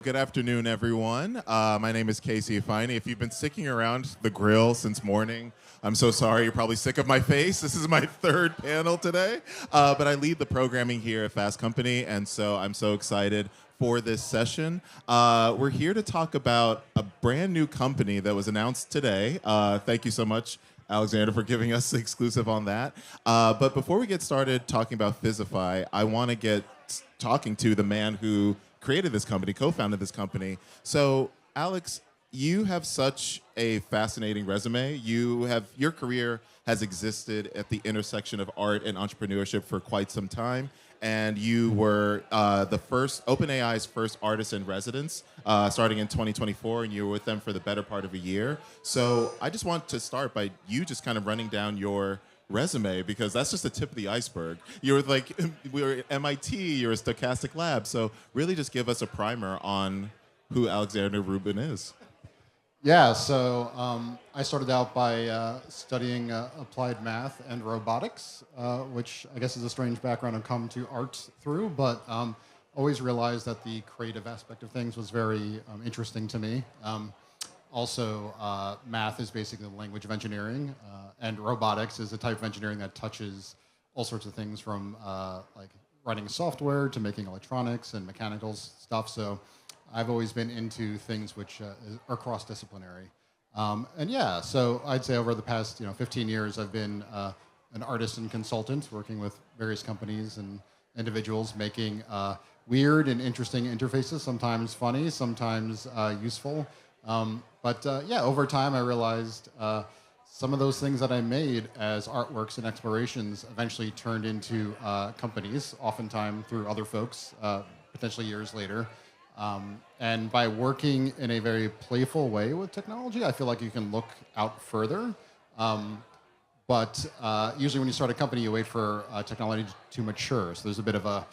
Good afternoon, everyone. My name is Casey Ifeanyi. If you've been sticking around the grill since morning, I'm so sorry. You're probably sick of my face. This is my third panel today. But I lead the programming here at Fast Company, and so I'm so excited for this session. We're here to talk about a brand new company that was announced today. Thank you so much, Alexander, for giving us the exclusive on that. But before we get started talking about Physify, I want to get talking to the man who created this company, co-founded this company. So, Alex, you have such a fascinating resume. Your career has existed at the intersection of art and entrepreneurship for quite some time. And you were the first, OpenAI's first artist in residence, starting in 2024, and you were with them for the better part of a year. So I just want to start by you just kind of running down your resume, because that's just the tip of the iceberg. We were at MIT, you're a Stochastic Lab, so really just give us a primer on who Alexander Reben is. Yeah, so I started out by studying applied math and robotics, which I guess is a strange background I've come to art through, but always realized that the creative aspect of things was very interesting to me. Also, math is basically the language of engineering, and robotics is a type of engineering that touches all sorts of things from like writing software to making electronics and mechanical stuff. So I've always been into things which are cross-disciplinary. And yeah, so I'd say over the past 15 years, I've been an artist and consultant working with various companies and individuals making weird and interesting interfaces, sometimes funny, sometimes useful. But yeah, over time I realized some of those things that I made as artworks and explorations eventually turned into companies, oftentimes through other folks, potentially years later. And by working in a very playful way with technology, I feel like you can look out further. But usually when you start a company, you wait for technology to mature. So there's a bit of a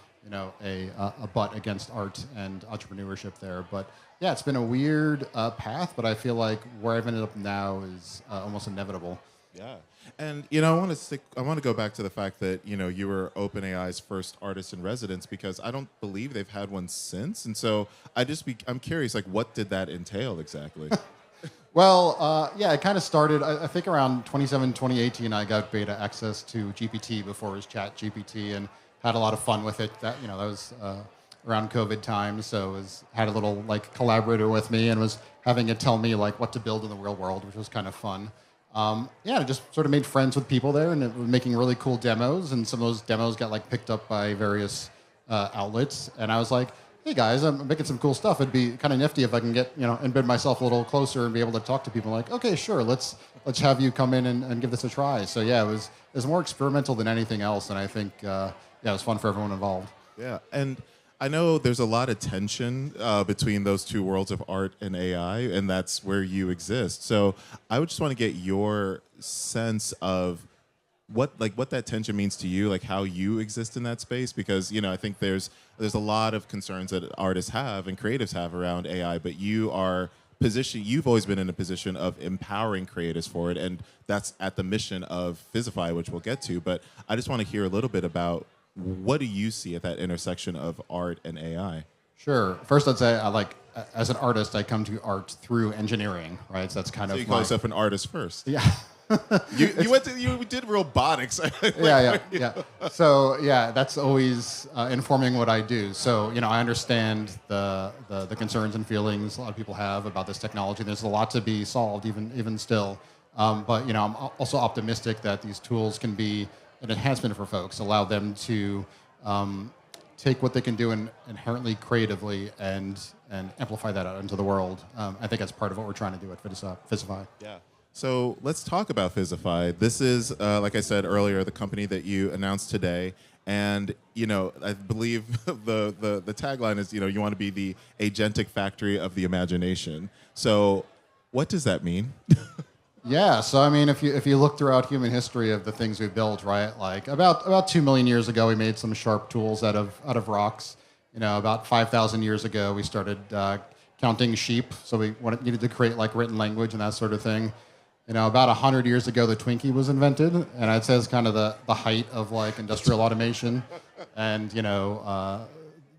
butt against art and entrepreneurship there. But yeah, it's been a weird path, but I feel like where I've ended up now is almost inevitable. Yeah, and I want to go back to the fact that you were OpenAI's first artist in residence, because I don't believe they've had one since, and so I'm curious, like, what did that entail exactly? Well, yeah, it kind of started, I think around 2018, I got beta access to GPT before it was Chat GPT, and had a lot of fun with it. That was around COVID time, so had a little like collaborator with me and was having it tell me like what to build in the real world, which was kind of fun. Yeah, I just sort of made friends with people there, and it was making really cool demos, and some of those demos got like picked up by various outlets, and I was like, hey guys, I'm making some cool stuff. It'd be kind of nifty if I can get, embed myself a little closer and be able to talk to people. Like, okay, sure, let's have you come in and give this a try. So yeah, it was more experimental than anything else, and I think yeah, it was fun for everyone involved. Yeah, and I know there's a lot of tension between those two worlds of art and AI, and that's where you exist. So I would just want to get your sense of what that tension means to you, like how you exist in that space, because I think there's a lot of concerns that artists have and creatives have around AI, but you've always been in a position of empowering creatives for it, and that's at the mission of Physify, which we'll get to. But I just want to hear a little bit about, what do you see at that intersection of art and AI? Sure. First, I'd say as an artist, I come to art through engineering, right? So that's kind of you call yourself an artist first. Yeah. you did robotics. Yeah. So yeah, that's always informing what I do. So I understand the concerns and feelings a lot of people have about this technology. There's a lot to be solved, even still. But I'm also optimistic that these tools can be an enhancement for folks, allow them to take what they can do inherently creatively and amplify that out into the world. I think that's part of what we're trying to do at Physify. Yeah. So let's talk about Physify. This is, like I said earlier, the company that you announced today. And, I believe the tagline is, you want to be the agentic factory of the imagination. So what does that mean? Yeah, so I mean, if you look throughout human history of the things we've built, right? Like about 2 million years ago, we made some sharp tools out of rocks. About 5,000 years ago, we started counting sheep, so we needed to create like written language and that sort of thing. About 100 years ago, the Twinkie was invented, and I'd say it's kind of the height of like industrial automation, and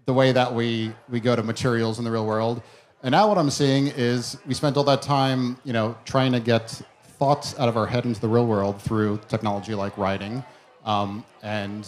the way that we go to materials in the real world. And now what I'm seeing is we spent all that time, trying to get thoughts out of our head into the real world through technology like writing, and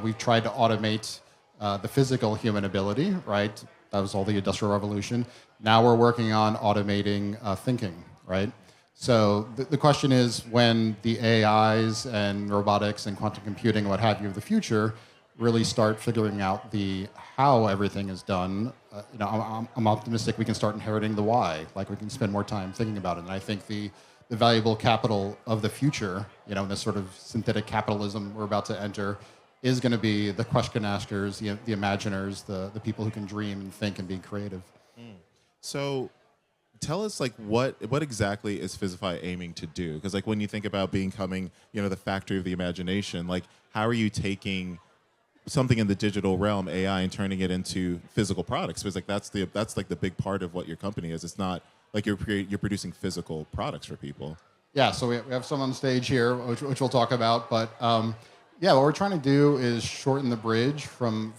we've tried to automate the physical human ability, right? That was all the Industrial Revolution. Now we're working on automating thinking, right? So the question is, when the AIs and robotics and quantum computing, what have you, of the future really start figuring out the how everything is done, I'm optimistic we can start inheriting the why. Like, we can spend more time thinking about it. And I think the valuable capital of the future, in this sort of synthetic capitalism we're about to enter, is going to be the question askers, the imaginers, the people who can dream and think and be creative. So tell us, like, what exactly is Physify aiming to do? Because, like, when you think about becoming, the factory of the imagination, like, how are you taking something in the digital realm, AI, and turning it into physical products? Because, like, that's like the big part of what your company is. It's not like you're producing physical products for people. Yeah, so we have some on stage here, which we'll talk about. But yeah, what we're trying to do is shorten the bridge from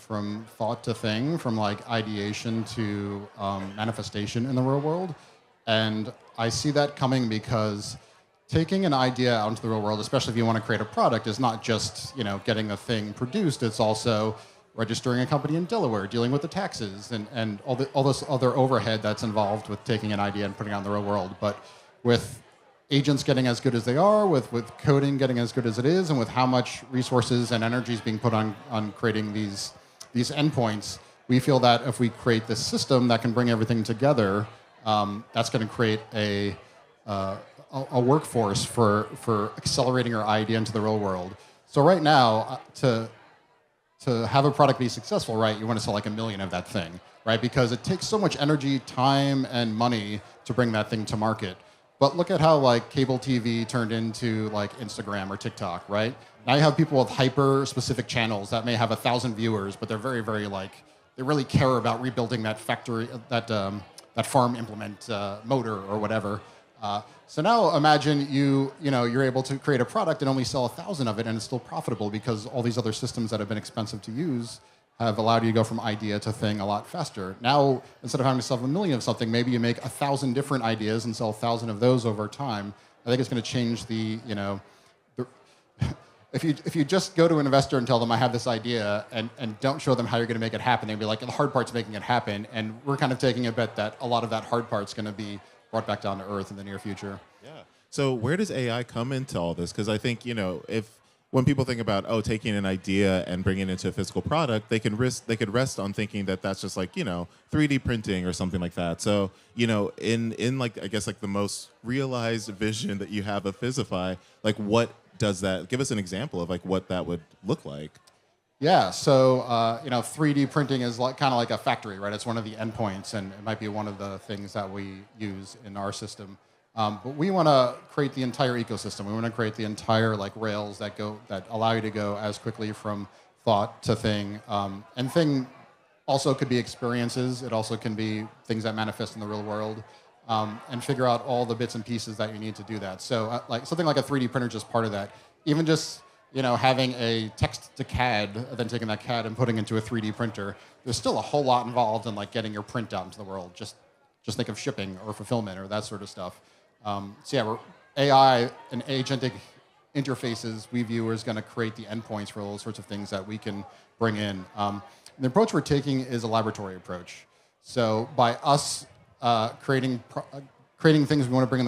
thought to thing, from like ideation to manifestation in the real world. And I see that coming because taking an idea out into the real world, especially if you want to create a product, is not just getting a thing produced. It's also registering a company in Delaware, dealing with the taxes, and all this other overhead that's involved with taking an idea and putting it out in the real world. But with agents getting as good as they are, with coding getting as good as it is, and with how much resources and energy is being put on creating these endpoints, we feel that if we create this system that can bring everything together, that's going to create a workforce for accelerating our idea into the real world. So right now, to have a product be successful, right, you want to sell like 1 million of that thing, right? Because it takes so much energy, time, and money to bring that thing to market. But look at how like cable TV turned into like Instagram or TikTok, right? Now you have people with hyper-specific channels that may have 1,000 viewers, but they're very, very they really care about rebuilding that factory, that farm implement motor or whatever. So now imagine you're able to create a product and only sell 1,000 of it, and it's still profitable because all these other systems that have been expensive to use have allowed you to go from idea to thing a lot faster. Now, instead of having to sell 1 million of something, maybe you make 1,000 different ideas and sell 1,000 of those over time. I think it's going to change if you just go to an investor and tell them I have this idea and don't show them how you're going to make it happen, they'll be like, the hard part's making it happen. And we're kind of taking a bet that a lot of that hard part's going to be brought back down to earth in the near future. Yeah. So where does AI come into all this? Because I think, when people think about taking an idea and bringing it into a physical product, they could rest on thinking that that's just like 3D printing or something like that. So in like, I guess, like the most realized vision that you have of Physify, like, what does that give us an example of, like, what that would look like? Yeah, so 3D printing is kind of like a factory, right? It's one of the endpoints, and it might be one of the things that we use in our system. But we want to create the entire ecosystem. We want to create the entire rails that allow you to go as quickly from thought to thing. And thing also could be experiences. It also can be things that manifest in the real world. And figure out all the bits and pieces that you need to do that. So something like a 3D printer is just part of that. Even just having a text to CAD, then taking that CAD and putting into a 3D printer, there's still a whole lot involved in getting your print out into the world. Just think of shipping or fulfillment or that sort of stuff. So yeah, AI and agentic interfaces we view is going to create the endpoints for all sorts of things that we can bring in. The approach we're taking is a laboratory approach. So by us creating things we want to bring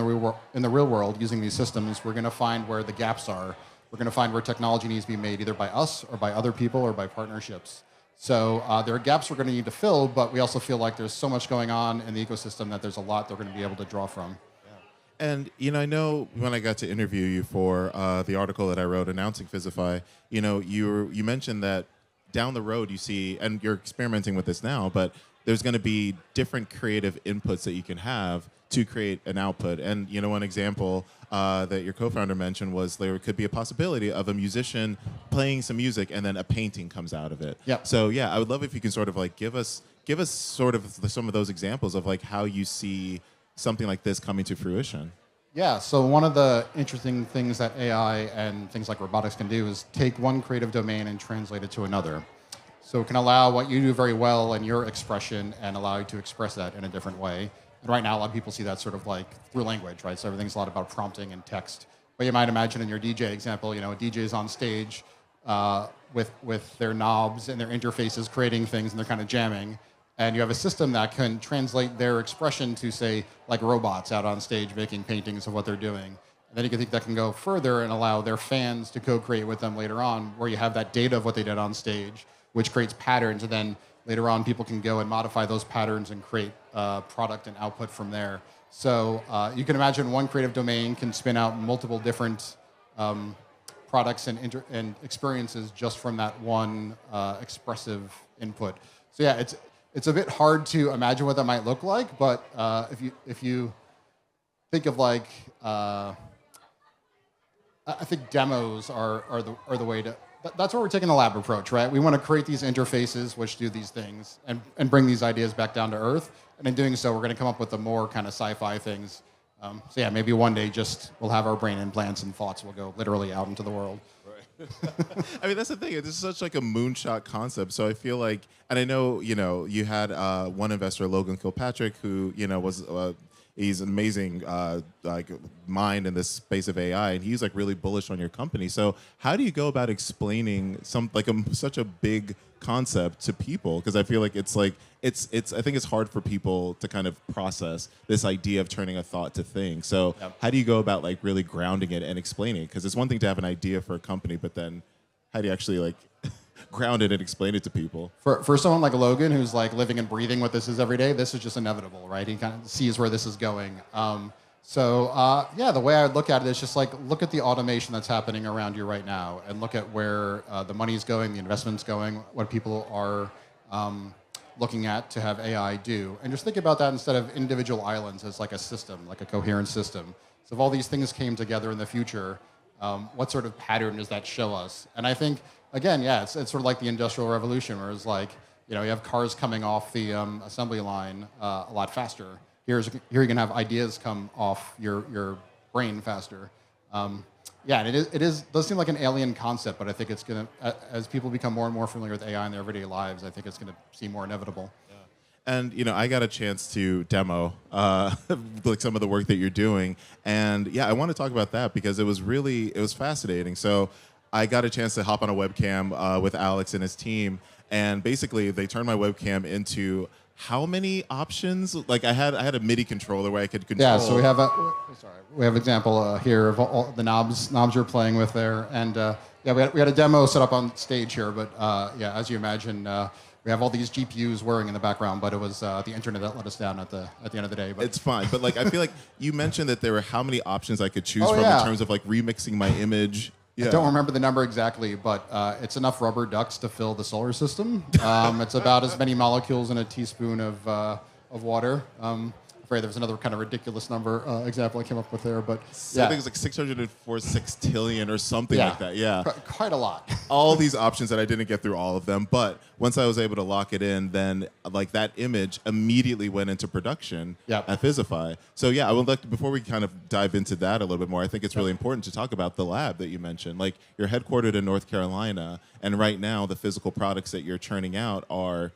in the real world using these systems, we're going to find where the gaps are. We're going to find where technology needs to be made either by us or by other people or by partnerships. So there are gaps we're going to need to fill, but we also feel like there's so much going on in the ecosystem that there's a lot they're going to be able to draw from. And, I know when I got to interview you for the article that I wrote announcing Physify, you mentioned that down the road you see, and you're experimenting with this now, but there's going to be different creative inputs that you can have to create an output. And, one example that your co-founder mentioned was there could be a possibility of a musician playing some music and then a painting comes out of it. Yep. So, yeah, I would love if you can sort of give us sort of some of those examples of how you see something like this coming to fruition. Yeah, so one of the interesting things that AI and things like robotics can do is take one creative domain and translate it to another. So it can allow what you do very well in your expression and allow you to express that in a different way. And right now, a lot of people see that sort of like through language, right? So everything's a lot about prompting and text. But you might imagine in your DJ example, a DJ is on stage with their knobs and their interfaces creating things, and they're kind of jamming. And you have a system that can translate their expression to, say, like robots out on stage making paintings of what they're doing. And then you can think that can go further and allow their fans to co-create with them later on, where you have that data of what they did on stage, which creates patterns, and then later on people can go and modify those patterns and create product and output from there. So you can imagine one creative domain can spin out multiple different products and experiences just from that one expressive input. So yeah, it's a bit hard to imagine what that might look like, but if you think of like I think demos are the way to. That's where we're taking the lab approach, right? We want to create these interfaces which do these things and bring these ideas back down to earth. And in doing so, we're going to come up with the more kind of sci-fi things. So yeah, maybe one day just we'll have our brain implants and thoughts will go literally out into the world. Right. I mean, that's the thing. It's such like a moonshot concept. So I feel like, and I know, you had one investor, Logan Kilpatrick, who, was he's an amazing like mind in this space of AI, and he's like really bullish on your company. So how do you go about explaining such a big concept to people? Because I feel like it's I think it's hard for people to kind of process this idea of turning a thought to thing. So how do you go about like really grounding it and explaining it? Because it's one thing to have an idea for a company, but then how do you actually like ground it and explain it to people? For someone like Logan, who's like living and breathing what this is every day, this is just inevitable, right? He kind of sees where this is going. The way I would look at it is just like look at the automation that's happening around you right now, and look at where the money's going, the investment's going, what people are looking at to have AI do, and just think about that instead of individual islands as like a system, like a coherent system. So if all these things came together in the future, what sort of pattern does that show us? And I think, again, it's sort of like the Industrial Revolution, where it's like, you have cars coming off the assembly line a lot faster. Here you can have ideas come off your brain faster. And it does seem like an alien concept, but I think it's going to, as people become more and more familiar with AI in their everyday lives, I think it's going to seem more inevitable. And I got a chance to demo like some of the work that you're doing, and I want to talk about that because it was fascinating. So I got a chance to hop on a webcam with Alex and his team, and basically they turned my webcam into how many options? Like I had a MIDI controller where I could control. Yeah, so we have example here of all the knobs you're playing with there, and we had a demo set up on stage here, but as you imagine. We have all these GPUs whirring in the background, but it was the internet that let us down at the end of the day. But it's fine. But like, I feel like you mentioned that there were how many options I could choose from in terms of like remixing my image. I don't remember the number exactly, but it's enough rubber ducks to fill the solar system. It's about as many molecules in a teaspoon of water. There was another kind of ridiculous number example I came up with there, but I think it's like 604 sextillion or something like that. Yeah, quite a lot. All these options that I didn't get through all of them, but once I was able to lock it in, then like that image immediately went into production at Physify. So I would like to, before we kind of dive into that a little bit more, I think it's really important to talk about the lab that you mentioned. Like you're headquartered in North Carolina, and right now the physical products that you're churning out are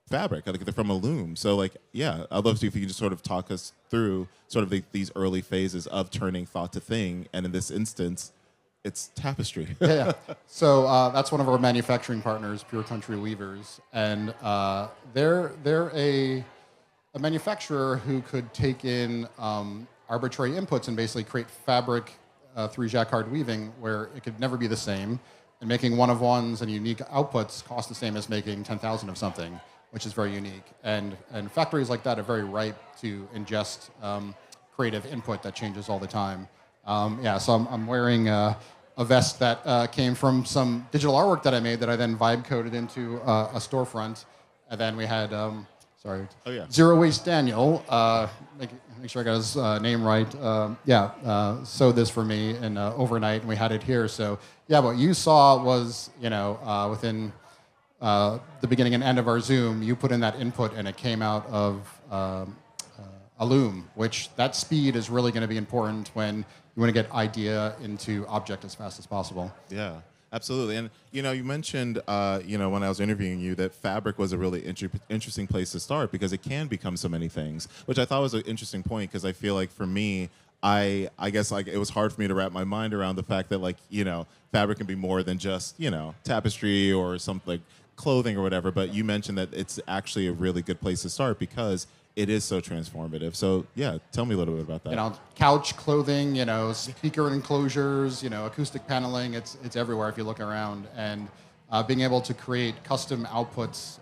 fabric. I think they're from a loom. So like, I'd love to if you can just sort of talk us through sort of these early phases of turning thought to thing. And in this instance, it's tapestry. So that's one of our manufacturing partners, Pure Country Weavers. And they're a manufacturer who could take in arbitrary inputs and basically create fabric through jacquard weaving where it could never be the same. And making one of ones and unique outputs cost the same as making 10,000 of something, which is very unique. And factories like that are very ripe to ingest creative input that changes all the time. So I'm wearing a vest that came from some digital artwork that I made that I then vibe coded into a storefront. And then we had, Zero Waste Daniel, make sure I got his name right, sewed this for me and overnight, and we had it here. So what you saw was, within the beginning and end of our Zoom, you put in that input and it came out of a loom, which that speed is really going to be important when you want to get idea into object as fast as possible. Yeah. Absolutely. And, you mentioned, when I was interviewing you that Fabric was a really interesting place to start because it can become so many things, which I thought was an interesting point because I feel like for me, I guess like it was hard for me to wrap my mind around the fact that like, Fabric can be more than just, tapestry or something like clothing or whatever. But you mentioned that it's actually a really good place to start because it is so transformative. So yeah, tell me a little bit about that. Couch clothing, speaker enclosures, acoustic paneling. It's everywhere if you look around. And being able to create custom outputs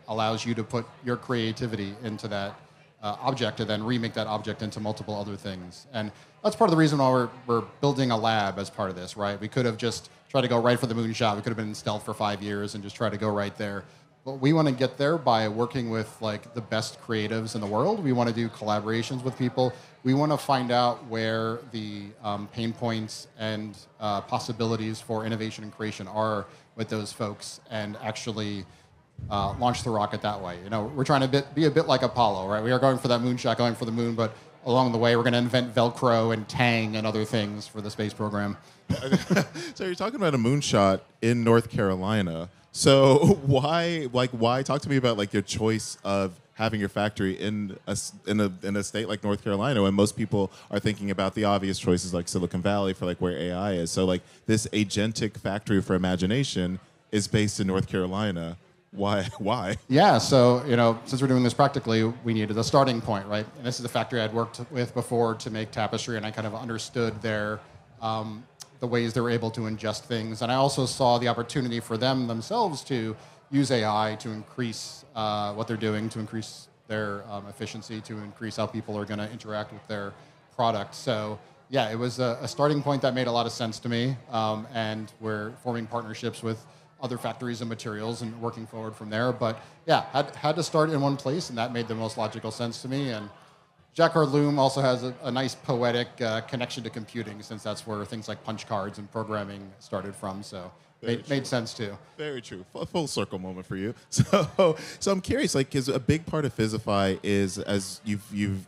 allows you to put your creativity into that object and then remake that object into multiple other things. And that's part of the reason why we're building a lab as part of this, right? We could have just tried to go right for the moonshot. We could have been in stealth for 5 years and just try to go right there. But we want to get there by working with like the best creatives in the world. We want to do collaborations with people. We want to find out where the pain points and possibilities for innovation and creation are with those folks, and actually launch the rocket that way. We're trying to be a bit like Apollo, right? We are going for that moonshot, going for the moon, but along the way, we're going to invent Velcro and Tang and other things for the space program. So you're talking about a moonshot in North Carolina. So why talk to me about like your choice of having your factory in a state like North Carolina when most people are thinking about the obvious choices like Silicon Valley for like where AI is. So like this agentic factory for imagination is based in North Carolina. Why? Yeah, so since we're doing this practically, we needed a starting point, right? And this is a factory I'd worked with before to make tapestry, and I kind of understood their the ways they were able to ingest things. And I also saw the opportunity for them themselves to use AI to increase what they're doing, to increase their efficiency, to increase how people are going to interact with their product. So yeah, it was a starting point that made a lot of sense to me. And we're forming partnerships with other factories and materials and working forward from there. But yeah, had to start in one place, and that made the most logical sense to me. And Jacquard Loom also has a nice poetic connection to computing, since that's where things like punch cards and programming started from. So made sense too. Very true. Full circle moment for you. So I'm curious, like, because a big part of Physify is, as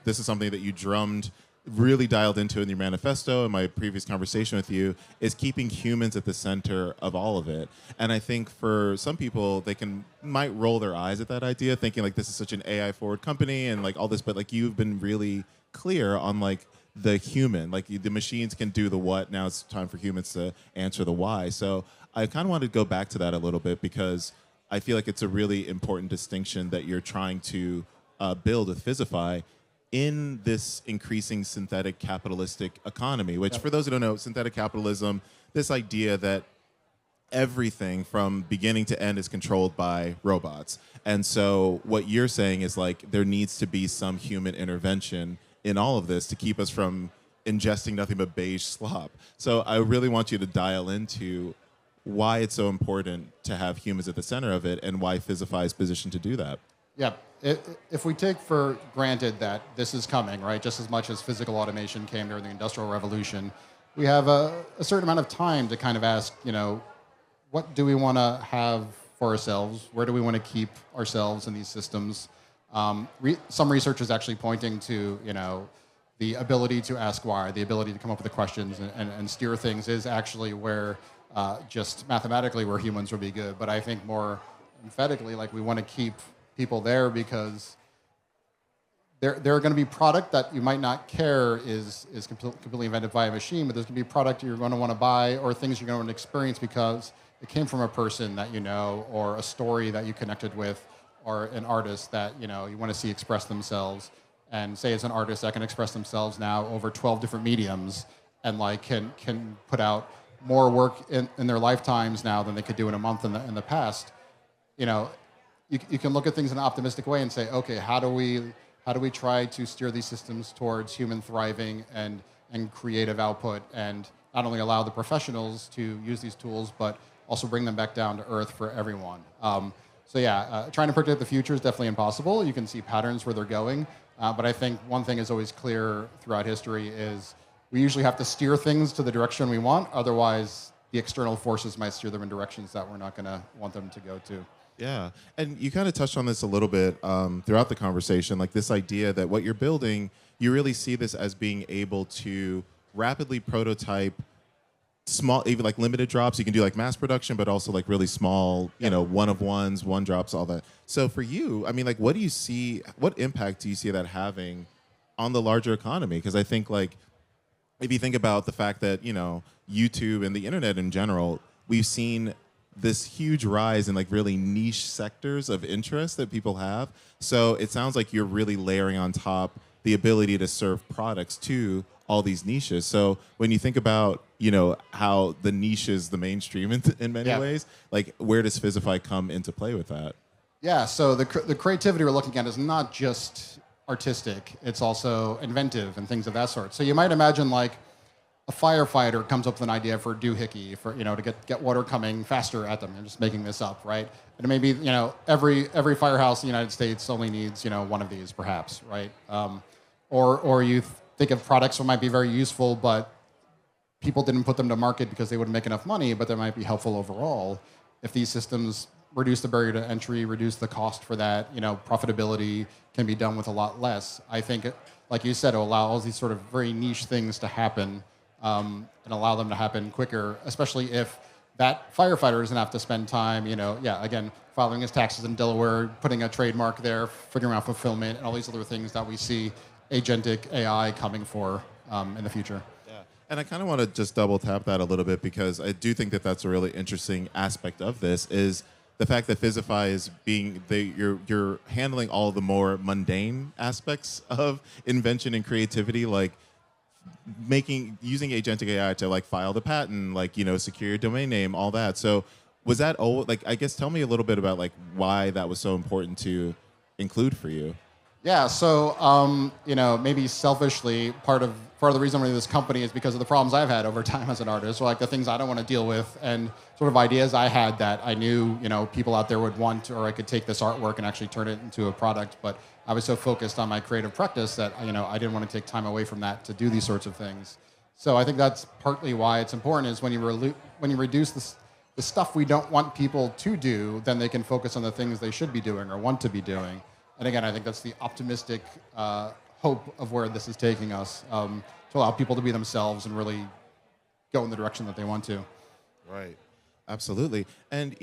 this is something that you drummed, really dialed into in your manifesto and my previous conversation with you, is keeping humans at the center of all of it. And I think for some people, they might roll their eyes at that idea, thinking like this is such an AI forward company and like all this, but like you've been really clear on like the human, like the machines can do the what, now it's time for humans to answer the why. So I kind of wanted to go back to that a little bit because I feel like it's a really important distinction that you're trying to build with Physify in this increasing synthetic capitalistic economy, which for those who don't know, synthetic capitalism, this idea that everything from beginning to end is controlled by robots. And so what you're saying is like there needs to be some human intervention in all of this to keep us from ingesting nothing but beige slop. So I really want you to dial into why it's so important to have humans at the center of it and why Physify is positioned to do that. Yeah. If we take for granted that this is coming, right, just as much as physical automation came during the Industrial Revolution, we have a certain amount of time to kind of ask, what do we want to have for ourselves? Where do we want to keep ourselves in these systems? Some research is actually pointing to, the ability to ask why, the ability to come up with the questions and steer things is actually where, just mathematically, where humans would be good. But I think more emphatically, like we want to keep people there because there are going to be product that you might not care is completely invented by a machine, but there's going to be product you're going to want to buy or things you're going to want to experience because it came from a person that you know, or a story that you connected with, or an artist that you want to see express themselves. And say it's an artist that can express themselves now over 12 different mediums and like can put out more work in their lifetimes now than they could do in a month in the past. You can look at things in an optimistic way and say, okay, how do we try to steer these systems towards human thriving and creative output, and not only allow the professionals to use these tools, but also bring them back down to earth for everyone. Trying to predict the future is definitely impossible. You can see patterns where they're going, but I think one thing is always clear throughout history is we usually have to steer things to the direction we want. Otherwise, the external forces might steer them in directions that we're not going to want them to go to. Yeah, and you kind of touched on this a little bit throughout the conversation, like this idea that what you're building, you really see this as being able to rapidly prototype small, even like limited drops. You can do like mass production, but also like really small, one of ones, one drops, all that. So for you, I mean, like, what do you see? What impact do you see that having on the larger economy? Because I think like if you think about the fact that YouTube and the internet in general, we've seen this huge rise in like really niche sectors of interest that people have. So it sounds like you're really layering on top the ability to serve products to all these niches. So when you think about how the niche is the mainstream in many ways, like where does Physify come into play with that? Yeah, so the creativity we're looking at is not just artistic, it's also inventive and things of that sort. So you might imagine like a firefighter comes up with an idea for a doohickey for to get water coming faster at them. I'm just making this up, right? And maybe every firehouse in the United States only needs one of these, perhaps, right? Or you think of products that might be very useful, but people didn't put them to market because they wouldn't make enough money, but they might be helpful overall. If these systems reduce the barrier to entry, reduce the cost for that, profitability can be done with a lot less. I think, like you said, it allows these sort of very niche things to happen and allow them to happen quicker, especially if that firefighter doesn't have to spend time, again, filing his taxes in Delaware, putting a trademark there, figuring out fulfillment, and all these other things that we see agentic AI coming for in the future. And I kind of want to just double tap that a little bit because I do think that that's a really interesting aspect of this is the fact that Physify is you're handling all the more mundane aspects of invention and creativity, like using agentic AI to like file the patent, like secure your domain name, all that. So was that I guess tell me a little bit about like why that was so important to include for you. Yeah, so maybe selfishly, part of the reason I'm running this company is because of the problems I've had over time as an artist, or like the things I don't want to deal with, and sort of ideas I had that I knew people out there would want, or I could take this artwork and actually turn it into a product. But I was so focused on my creative practice that I didn't want to take time away from that to do these sorts of things. So I think that's partly why it's important is when you reduce the stuff we don't want people to do, then they can focus on the things they should be doing or want to be doing. And again, I think that's the optimistic hope of where this is taking us, to allow people to be themselves and really go in the direction that they want to. Right. Absolutely. And,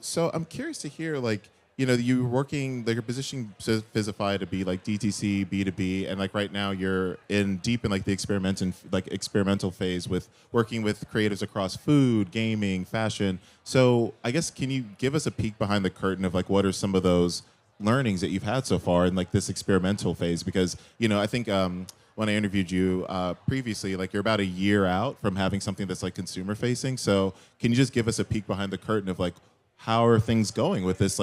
so I'm curious to hear, like, you're working, like, you're positioning Physify to be, like, DTC, B2B, and, like, right now you're deep in, like, the experimental phase with working with creatives across food, gaming, fashion. So I guess, can you give us a peek behind the curtain of, like, what are some of those learnings that you've had so far in like this experimental phase? Because I think when I interviewed you previously, like you're about a year out from having something that's like consumer facing. So can you just give us a peek behind the curtain of like how are things going with this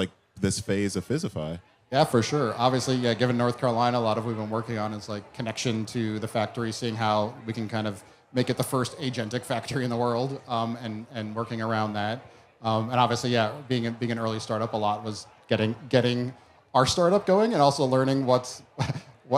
phase of Physify? Yeah, for sure. Obviously, given North Carolina, a lot of what we've been working on is like connection to the factory, seeing how we can kind of make it the first agentic factory in the world, and working around that. And obviously, being an early startup, a lot was getting our startup going and also learning what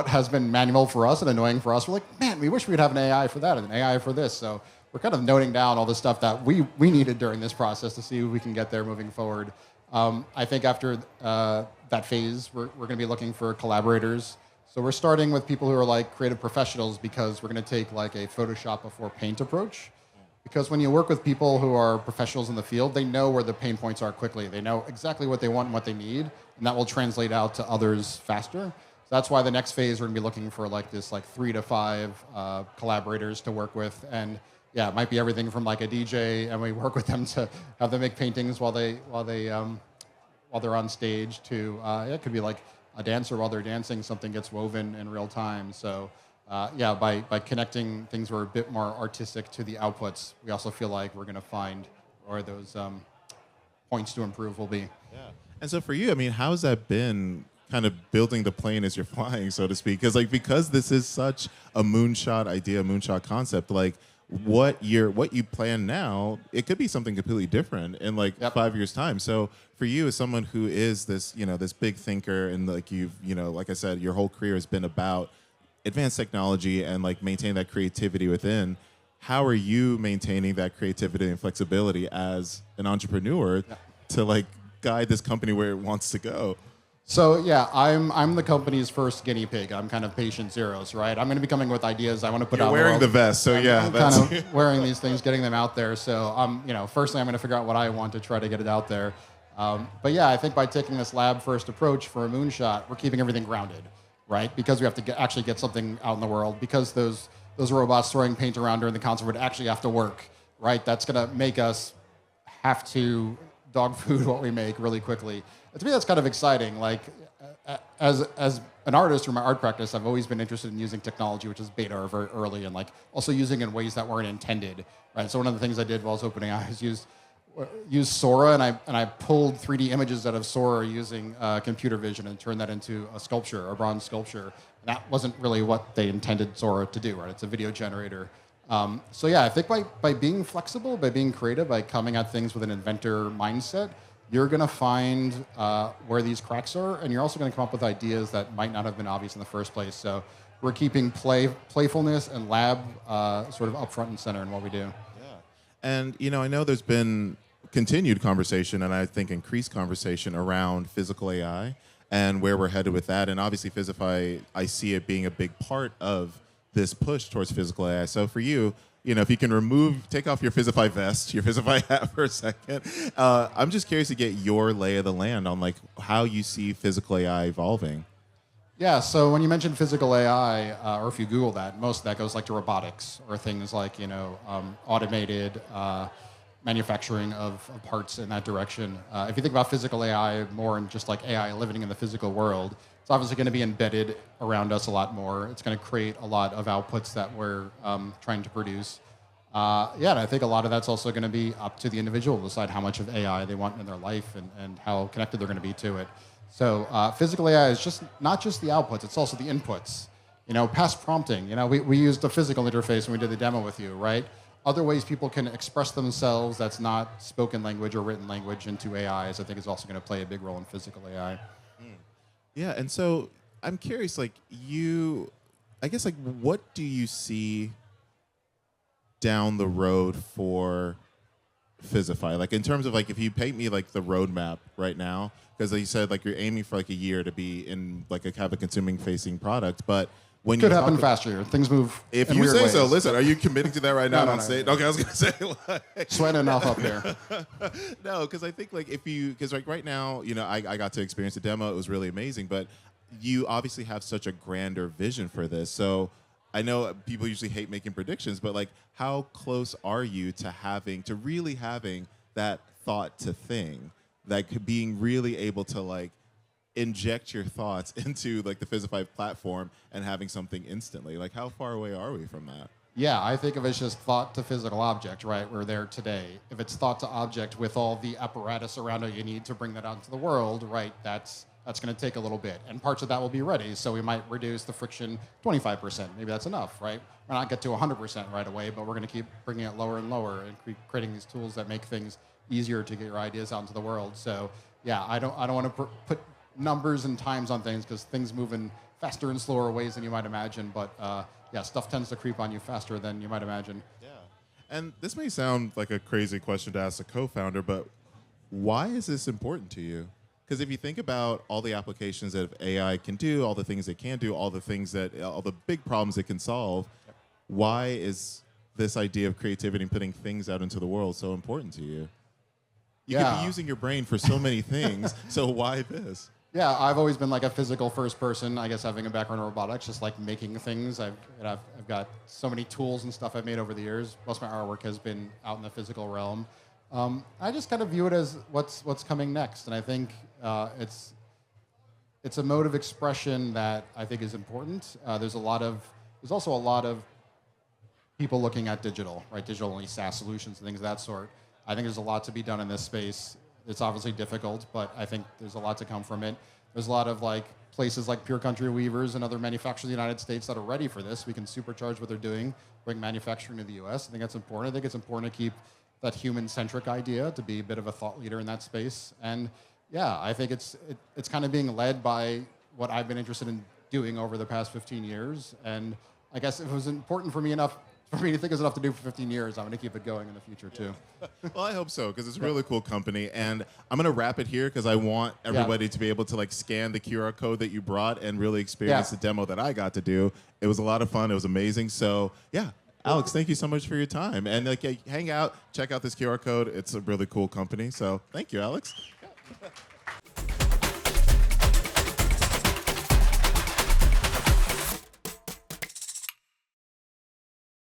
has been manual for us and annoying for us. We're like, man, we wish we'd have an AI for that and an AI for this. So we're kind of noting down all the stuff that we needed during this process to see if we can get there moving forward. I think after that phase, we're going to be looking for collaborators. So we're starting with people who are like creative professionals because we're going to take like a Photoshop before paint approach. Because when you work with people who are professionals in the field, they know where the pain points are quickly. They know exactly what they want and what they need, and that will translate out to others faster. So that's why the next phase we're gonna be looking for like 3 to 5 collaborators to work with, and it might be everything from like a DJ, and we work with them to have them make paintings while they're on stage. To it could be like a dancer while they're dancing, something gets woven in real time. So. By connecting things that are a bit more artistic to the outputs, we also feel like we're going to find where those points to improve will be. Yeah. And so for you, I mean, how's that been kind of building the plane as you're flying, so to speak? Because this is such a moonshot idea, moonshot concept, like what you plan now, it could be something completely different in 5 years' time. So for you as someone who is this, this big thinker and like like I said, your whole career has been about advanced technology and like maintaining that creativity within, how are you maintaining that creativity and flexibility as an entrepreneur to like guide this company where it wants to go? So yeah, I'm the company's first guinea pig. I'm kind of patient zeros, right? I'm going to be coming with ideas I want to put You're out. wearing in the the world. vest, so I'm, yeah, I'm that's kind of wearing these things, getting them out there. So firstly I'm going to figure out what I want to try to get it out there. But yeah, I think by taking this lab first approach for a moonshot, we're keeping everything grounded, right? Because we have to actually get something out in the world. Because those robots throwing paint around during the concert would actually have to work, right? That's going to make us have to dog food what we make really quickly. And to me, that's kind of exciting. Like, as an artist through my art practice, I've always been interested in using technology, which is beta or very early, and like also using it in ways that weren't intended. Right. So one of the things I did while I was OpenAI is use Sora, and I pulled 3D images out of Sora using computer vision and turned that into a sculpture, a bronze sculpture. And that wasn't really what they intended Sora to do. Right. It's a video generator. So yeah, I think by being flexible, by being creative, by coming at things with an inventor mindset, you're going to find where these cracks are, and you're also going to come up with ideas that might not have been obvious in the first place. So we're keeping playfulness and lab sort of up front and center in what we do. Yeah. And, I know there's been continued conversation and I think increased conversation around physical AI and where we're headed with that. And obviously, Physify, I see it being a big part of this push towards physical AI. So for you, if you can take off your Physify vest, your Physify hat for a second, I'm just curious to get your lay of the land on like how you see physical AI evolving. Yeah, so when you mention physical AI, or if you Google that, most of that goes like to robotics or things like automated manufacturing of parts in that direction. If you think about physical AI more in just like AI living in the physical world, it's obviously going to be embedded around us a lot more. It's going to create a lot of outputs that we're trying to produce. Yeah, and I think a lot of that's also going to be up to the individual to decide how much of AI they want in their life and how connected they're going to be to it. So physical AI is not just the outputs, it's also the inputs. Past prompting. We used a physical interface when we did the demo with you, right? Other ways people can express themselves that's not spoken language or written language into AIs, I think is also going to play a big role in physical AI. Yeah, and so I'm curious, like I guess like what do you see down the road for Physify? Like in terms of like if you paint me like the roadmap right now, because like you said like you're aiming for like a year to be in like have a consuming facing product, but when could happen faster. Things move. If in you weird say ways. so, listen. Are you committing to that right now No, on stage? Okay, I was gonna say like, sweat enough up there. No, because I think like because like right now, I got to experience the demo. It was really amazing, but you obviously have such a grander vision for this. So I know people usually hate making predictions, but like, how close are you to really having that thought to thing, like being really able to like inject your thoughts into like the Physify platform and having something instantly? Like, how far away are we from that? Yeah, I think of it as just thought to physical object, right? We're there today. If it's thought to object with all the apparatus around it you need to bring that out into the world, right, that's going to take a little bit. And parts of that will be ready, so we might reduce the friction 25%. Maybe that's enough, right? We're not get to 100% right away, but we're going to keep bringing it lower and lower and creating these tools that make things easier to get your ideas out into the world. So yeah, I don't want to put numbers and times on things because things move in faster and slower ways than you might imagine. But yeah, stuff tends to creep on you faster than you might imagine. Yeah. And this may sound like a crazy question to ask a co-founder, but why is this important to you? Because if you think about all the applications that AI can do, all the things it can do, all the big problems it can solve, why is this idea of creativity and putting things out into the world so important to you? You could be using your brain for so many things, so why this? Yeah, I've always been like a physical first person, I guess having a background in robotics, just like making things. I've got so many tools and stuff I've made over the years. Most of my artwork has been out in the physical realm. I just kind of view it as what's coming next, and I think it's a mode of expression that I think is important. There's also a lot of people looking at digital, right? Digital only SaaS solutions and things of that sort. I think there's a lot to be done in this space. It's obviously difficult, but I think there's a lot to come from it. There's a lot of like places like Pure Country Weavers and other manufacturers in the United States that are ready for this. We can supercharge what they're doing, bring manufacturing to the US. I think that's important. I think it's important to keep that human-centric idea, to be a bit of a thought leader in that space. And yeah, I think it's kind of being led by what I've been interested in doing over the past 15 years. And I guess it was important for me enough for me to think it's enough to do for 15 years, I'm going to keep it going in the future too. Well, I hope so because it's a really cool company, and I'm gonna wrap it here because I want everybody to be able to like scan the QR code that you brought and really experience the demo that I got to do. It was a lot of fun. It was amazing. So yeah, Alex, thank you so much for your time, and like hang out, check out this QR code. It's a really cool company. So thank you, Alex.